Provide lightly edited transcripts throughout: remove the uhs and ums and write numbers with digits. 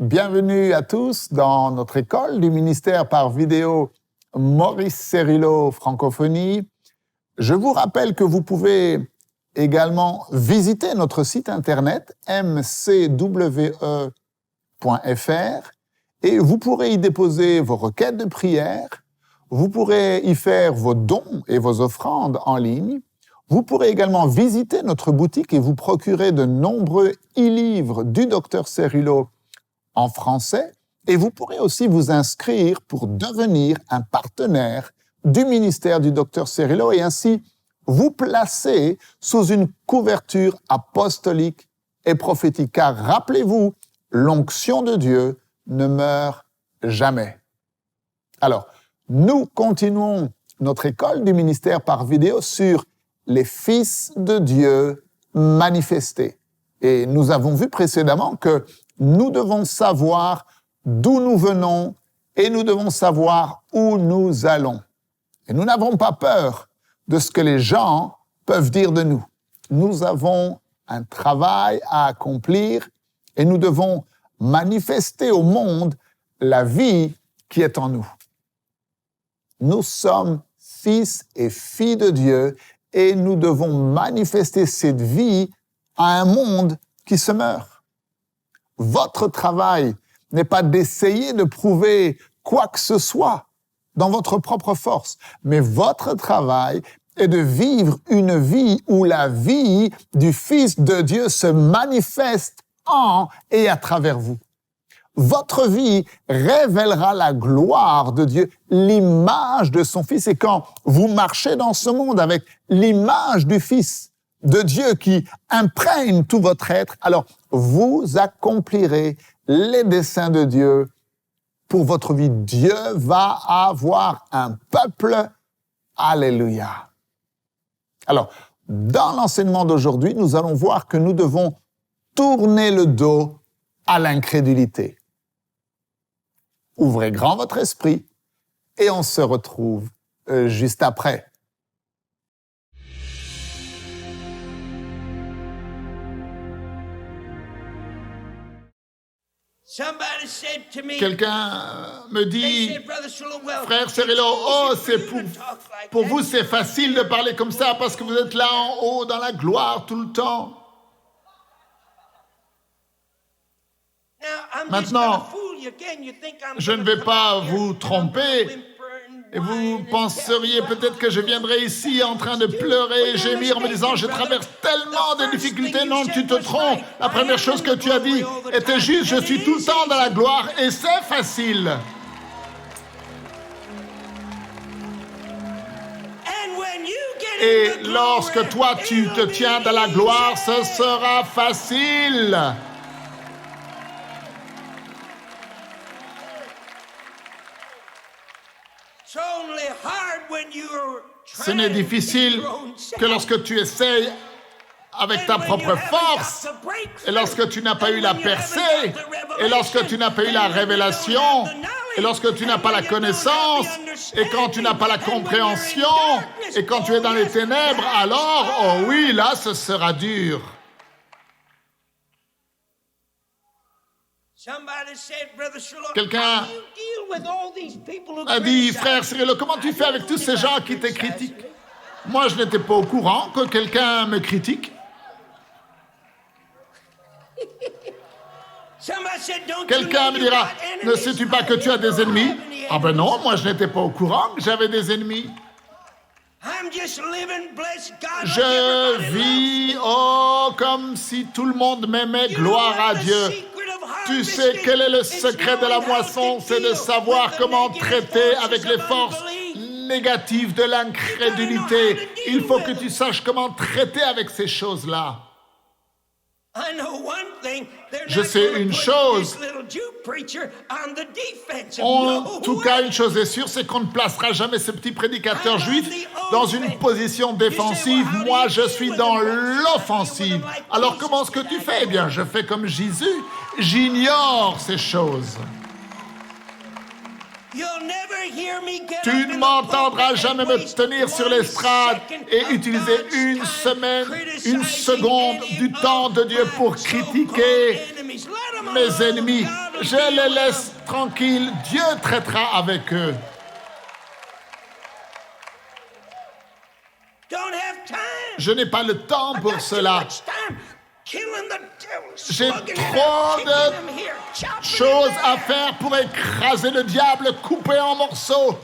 Bienvenue à tous dans notre école du ministère par vidéo Maurice Cérillo Francophonie. Je vous rappelle que vous pouvez également visiter notre site internet mcwe.fr et vous pourrez y déposer vos requêtes de prière, vous pourrez y faire vos dons et vos offrandes en ligne. Vous pourrez également visiter notre boutique et vous procurer de nombreux e-livres du Dr Cérillo en français. Et vous pourrez aussi vous inscrire pour devenir un partenaire du ministère du Dr Cérillo et ainsi vous placer sous une couverture apostolique et prophétique. Car rappelez-vous, l'onction de Dieu ne meurt jamais. Alors, nous continuons notre école du ministère par vidéo sur les fils de Dieu manifestés. Et nous avons vu précédemment que nous devons savoir d'où nous venons et nous devons savoir où nous allons. Et nous n'avons pas peur de ce que les gens peuvent dire de nous. Nous avons un travail à accomplir et nous devons manifester au monde la vie qui est en nous. Nous sommes fils et filles de Dieu et nous devons manifester cette vie à un monde qui se meurt. Votre travail n'est pas d'essayer de prouver quoi que ce soit dans votre propre force, mais votre travail est de vivre une vie où la vie du Fils de Dieu se manifeste en et à travers vous. Votre vie révélera la gloire de Dieu, l'image de son Fils. Et quand vous marchez dans ce monde avec l'image du Fils de Dieu qui imprègne tout votre être, alors vous accomplirez les desseins de Dieu pour votre vie. Dieu va avoir un peuple. Alléluia. Alors, dans l'enseignement d'aujourd'hui, nous allons voir que nous devons tourner le dos à l'incrédulité. Ouvrez grand votre esprit et on se retrouve juste après. Quelqu'un me dit, frère Cérillo, pour vous c'est facile de parler comme ça parce que vous êtes là en haut dans la gloire tout le temps. Maintenant, je ne vais pas vous tromper et vous penseriez peut-être que je viendrai ici en train de pleurer et gémir en me disant « Je traverse tellement de difficultés ». Non, tu te trompes. La première chose que tu as dit était juste « Je suis tout le temps dans la gloire » et c'est facile. Et lorsque toi tu te tiens dans la gloire, ce sera facile. Ce n'est difficile que lorsque tu essayes avec ta propre force, et lorsque tu n'as pas eu la percée, et lorsque tu n'as pas eu la révélation, et lorsque tu n'as pas la connaissance, et quand tu n'as pas la compréhension, et quand tu es dans les ténèbres, alors, oh oui, là, ce sera dur. Quelqu'un a dit, frère Cérillo, comment tu fais avec tous ces gens qui te critiquent? Moi, je n'étais pas au courant que quelqu'un me critique. Quelqu'un me dira, ne sais-tu pas que tu as des ennemis? Ah ben non, moi je n'étais pas au courant que j'avais des ennemis. Je vis, comme si tout le monde m'aimait, gloire à Dieu. Tu sais quel est le secret de la moisson? C'est de savoir comment traiter avec les forces négatives de l'incrédulité. Il faut que tu saches comment traiter avec ces choses-là. Je sais une chose, en tout cas une chose est sûre, c'est qu'on ne placera jamais ce petit prédicateur juif dans une position défensive. Moi, je suis dans l'offensive. Alors comment est-ce que tu fais? Eh bien, je fais comme Jésus, j'ignore ces choses. Tu ne m'entendras jamais me tenir sur l'estrade et utiliser une seconde du temps de Dieu pour critiquer mes ennemis. Je les laisse tranquilles. Dieu traitera avec eux. Je n'ai pas le temps pour cela. J'ai trop de choses à faire pour écraser le diable, couper en morceaux.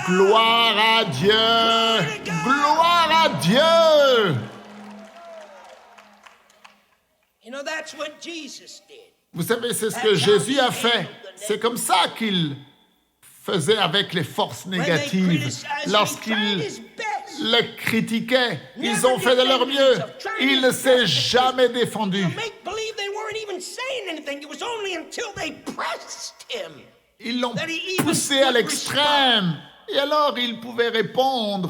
Gloire à Dieu! Gloire à Dieu! Vous savez, c'est ce que Jésus a fait. C'est comme ça qu'il faisait avec les forces négatives. Lorsqu'ils le critiquaient, ils ont fait de leur mieux. Il ne s'est jamais défendu. Ils l'ont poussé à l'extrême. Et alors, il pouvait répondre.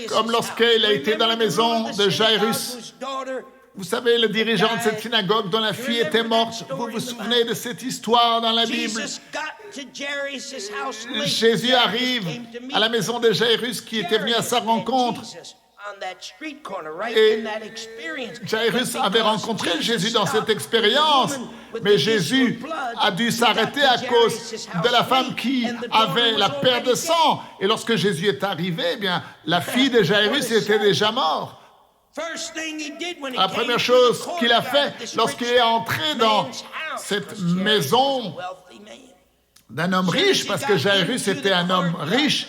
Comme lorsqu'il a été dans la maison de Jairus. Vous savez, le dirigeant de cette synagogue dont la fille était morte. Vous vous souvenez de cette histoire dans la Bible? Jésus arrive à la maison de Jairus qui était venu à sa rencontre. Et Jairus avait rencontré Jésus dans cette expérience, mais Jésus a dû s'arrêter à cause de la femme qui avait la perte de sang. Et lorsque Jésus est arrivé, eh bien, la fille de Jairus était déjà morte. La première chose qu'il a fait lorsqu'il est entré dans cette maison d'un homme riche, parce que Jairus était un homme riche,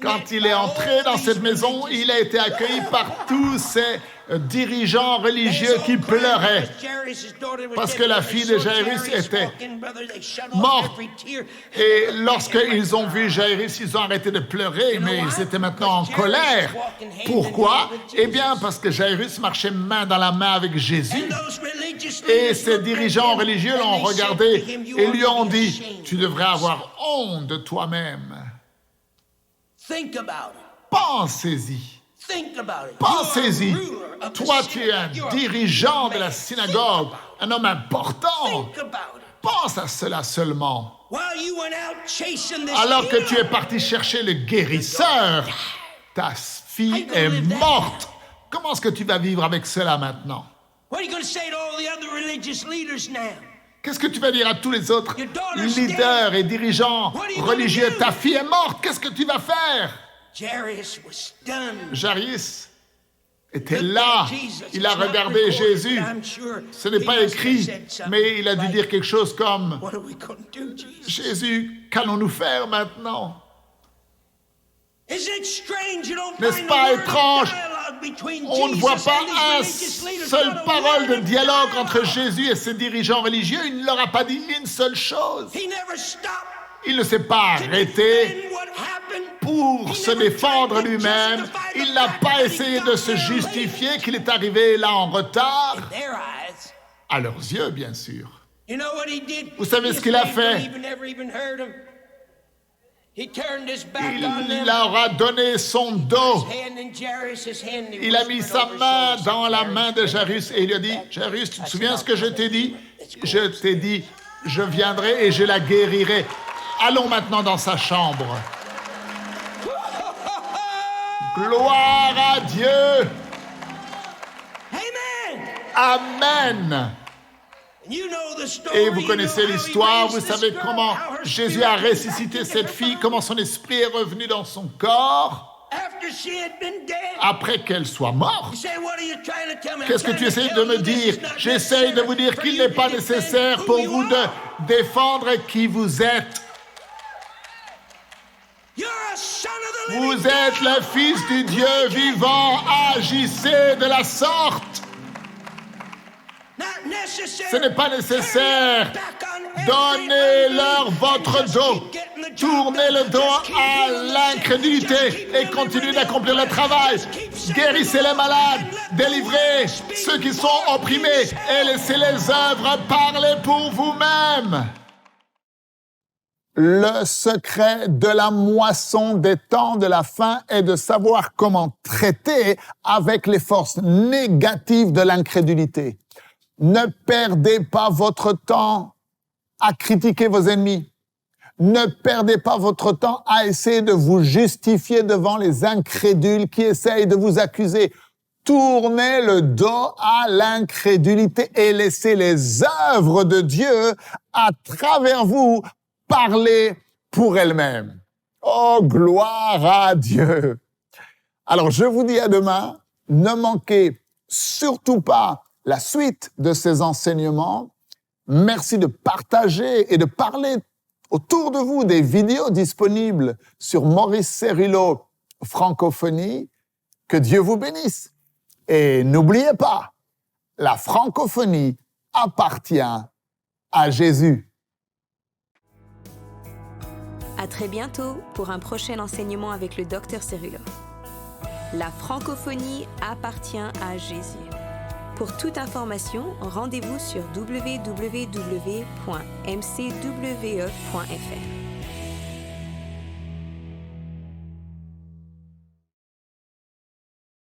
quand il est entré dans cette maison, il a été accueilli par tous ces dirigeants religieux qui pleuraient parce que la fille de Jairus était morte. Et lorsqu'ils ont vu Jairus, ils ont arrêté de pleurer, mais ils étaient maintenant en colère. Pourquoi? Eh bien, parce que Jairus marchait main dans la main avec Jésus. Et ces dirigeants religieux l'ont regardé et lui ont dit, « Tu devrais avoir honte de toi-même. » Pensez-y. Pensez-y. Toi, tu es un dirigeant de la synagogue, un homme important. Pense à cela seulement. Alors que tu es parti chercher le guérisseur, ta fille est morte. Comment est-ce que tu vas vivre avec cela maintenant? Qu'est-ce que tu vas dire à tous les autres leaders et dirigeants religieux? Ta fille est morte, qu'est-ce que tu vas faire? Jairus était là, il a regardé Jésus. Ce n'est pas écrit, mais il a dû dire quelque chose comme « Jésus, qu'allons-nous faire maintenant ?» N'est-ce pas étrange? On ne voit pas une seule parole de dialogue entre Jésus et ses dirigeants religieux. Il ne leur a pas dit une seule chose. Il ne s'est pas arrêté pour se défendre lui-même. Il n'a pas essayé de se justifier qu'il est arrivé là en retard. À leurs yeux, bien sûr. Vous savez ce qu'il a fait? Il leur a donné son dos. Il a mis sa main dans la main de Jairus et il lui a dit, « Jairus, tu te souviens ce que je t'ai dit? Je t'ai dit, je viendrai et je la guérirai. Allons maintenant dans sa chambre. » Gloire à Dieu. Amen. Et vous connaissez l'histoire, vous savez comment Jésus a ressuscité cette fille, comment son esprit est revenu dans son corps après qu'elle soit morte. Qu'est-ce que tu essaies de me dire? J'essaie de vous dire qu'il n'est pas nécessaire pour vous de défendre qui vous êtes. Vous êtes le Fils du Dieu vivant, agissez de la sorte. Ce n'est pas nécessaire. Donnez-leur votre dos. Tournez le dos à l'incrédulité et continuez d'accomplir le travail. Guérissez les malades, délivrez ceux qui sont opprimés et laissez les œuvres parler pour vous-même. Le secret de la moisson des temps de la fin est de savoir comment traiter avec les forces négatives de l'incrédulité. Ne perdez pas votre temps à critiquer vos ennemis. Ne perdez pas votre temps à essayer de vous justifier devant les incrédules qui essayent de vous accuser. Tournez le dos à l'incrédulité et laissez les œuvres de Dieu à travers vous parler pour elles-mêmes. Oh, gloire à Dieu! Alors, je vous dis à demain. Ne manquez surtout pas la suite de ces enseignements. Merci de partager et de parler autour de vous des vidéos disponibles sur Maurice Cérillo Francophonie. Que Dieu vous bénisse. Et n'oubliez pas, la francophonie appartient à Jésus. À très bientôt pour un prochain enseignement avec le Dr Cérillo. La francophonie appartient à Jésus. Pour toute information, rendez-vous sur www.mcwe.fr.